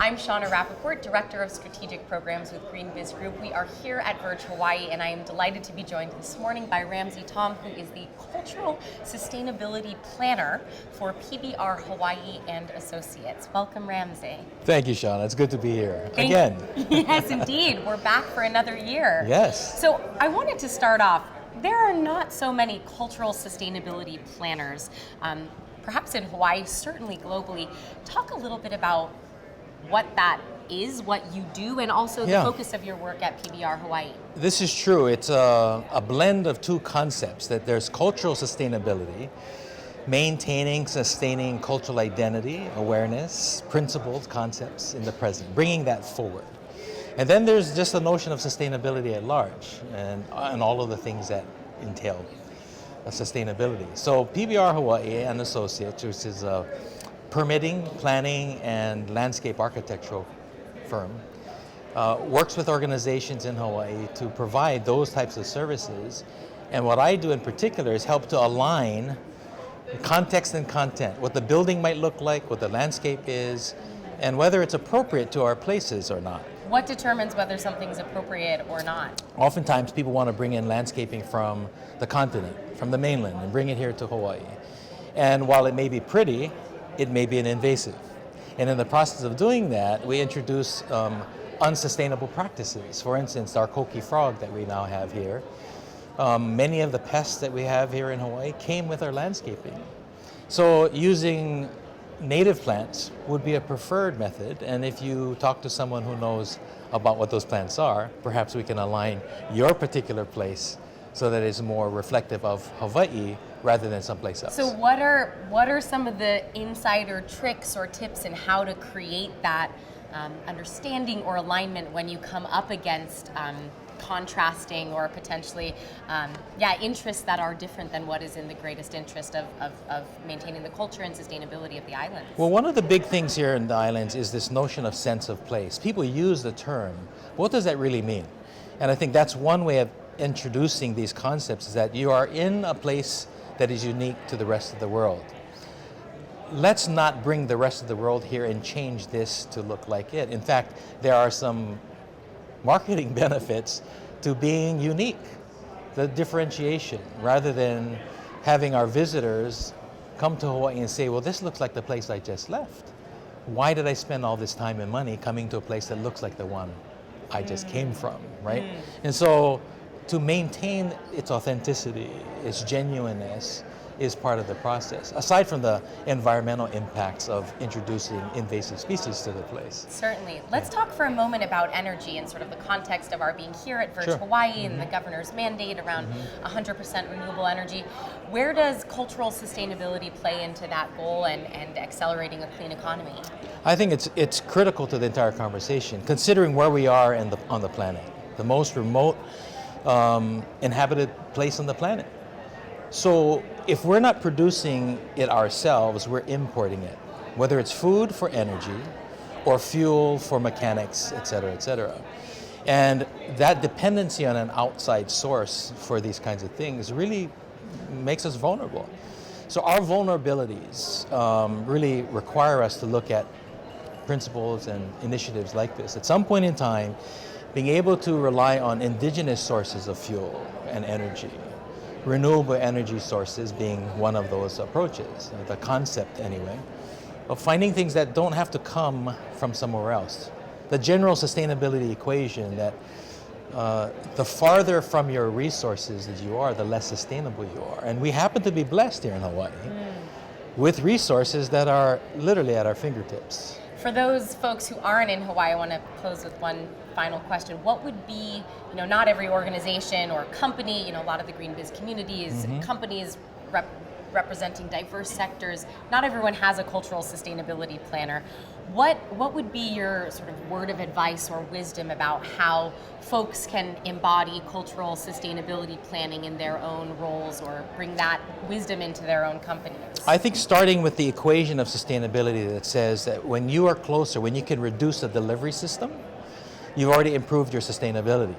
I'm Shauna Rappaport, Director of Strategic Programs with Green Biz Group. We are here at Verge Hawaii, and I am delighted to be joined this morning by Ramsey Tom, who is the Cultural Sustainability Planner for PBR HAWAII and Associates. Welcome, Ramsey. Thank you, Shauna. It's good to be here again. Yes, indeed. We're back for another year. Yes. So I wanted to start off, there are not so many cultural sustainability planners, perhaps in Hawaii, certainly globally. Talk a little bit about what that is, what you do, and also the focus of your work at PBR Hawaii. This is true. It's a blend of two concepts, that there's cultural sustainability, maintaining, sustaining cultural identity, awareness, principles, concepts in the present, bringing that forward. And then there's just the notion of sustainability at large and all of the things that entail sustainability. So PBR HAWAII and Associates, which is a permitting, planning, and landscape architectural firm, works with organizations in Hawaii to provide those types of services. And what I do in particular is help to align context and content, what the building might look like, what the landscape is, and whether it's appropriate to our places or not. What determines whether something's appropriate or not? Oftentimes people want to bring in landscaping from the continent, from the mainland, and bring it here to Hawaii. And while it may be pretty, it may be an invasive. And in the process of doing that, we introduce unsustainable practices. For instance, our koki frog that we now have here, many of the pests that we have here in Hawaii came with our landscaping. So using native plants would be a preferred method, and if you talk to someone who knows about what those plants are, perhaps we can align your particular place so that it's more reflective of Hawaii rather than someplace else. So what are some of the insider tricks or tips in how to create that understanding or alignment when you come up against contrasting or potentially interests that are different than what is in the greatest interest of maintaining the culture and sustainability of the islands? Well, one of the big things here in the islands is this notion of sense of place. People use the term. What does that really mean? And I think that's one way of introducing these concepts, is that you are in a place that is unique to the rest of the world. Let's not bring the rest of the world here and change this to look like it. In fact, there are some marketing benefits to being unique, the differentiation, rather than having our visitors come to Hawaii and say, well, this looks like the place I just left. Why did I spend all this time and money coming to a place that looks like the one I just came from, right? And so to maintain its authenticity, its genuineness, is part of the process, aside from the environmental impacts of introducing invasive species to the place. Certainly. Let's talk for a moment about energy and sort of the context of our being here at Verge Hawaii and the governor's mandate around 100% renewable energy. Where does cultural sustainability play into that goal and accelerating a clean economy? I think it's critical to the entire conversation, considering where we are on the planet, the most remote inhabited place on the planet. So if we're not producing it ourselves, we're importing it, whether it's food for energy or fuel for mechanics, et cetera, et cetera. And that dependency on an outside source for these kinds of things really makes us vulnerable. So our vulnerabilities really require us to look at principles and initiatives like this. At some point in time, being able to rely on indigenous sources of fuel and energy, renewable energy sources being one of those approaches, the concept anyway, of finding things that don't have to come from somewhere else. The general sustainability equation that the farther from your resources that you are, the less sustainable you are. And we happen to be blessed here in Hawaii with resources that are literally at our fingertips. For those folks who aren't in Hawaii, I want to close with one final question. What would be, not every organization or company, a lot of the green biz communities, companies representing diverse sectors, not everyone has a cultural sustainability planner. What would be your sort of word of advice or wisdom about how folks can embody cultural sustainability planning in their own roles or bring that wisdom into their own companies? I think starting with the equation of sustainability that says that when you are closer, when you can reduce the delivery system, you've already improved your sustainability.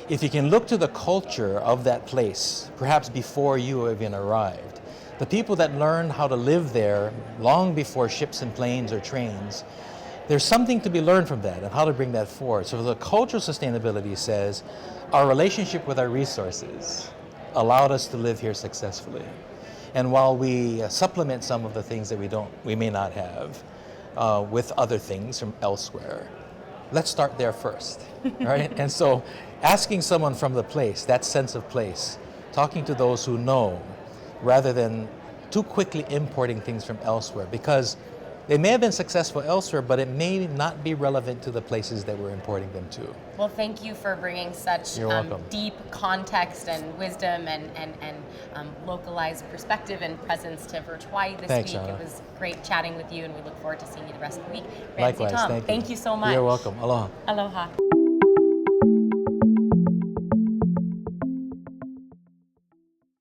If you can look to the culture of that place, perhaps before you even arrived, the people that learned how to live there long before ships and planes or trains, there's something to be learned from that and how to bring that forward. So the cultural sustainability says our relationship with our resources allowed us to live here successfully. And while we supplement some of the things that we may not have with other things from elsewhere, let's start there first, right? And so asking someone from the place, that sense of place, talking to those who know, rather than too quickly importing things from elsewhere, because they may have been successful elsewhere, but it may not be relevant to the places that we're importing them to. Well, thank you for bringing such deep context and wisdom and localized perspective and presence to Virtual Hawaii this Thanks, week. Anna. It was great chatting with you, and we look forward to seeing you the rest of the week. Likewise, Tom, thank you. Thank you so much. You're welcome. Aloha. Aloha.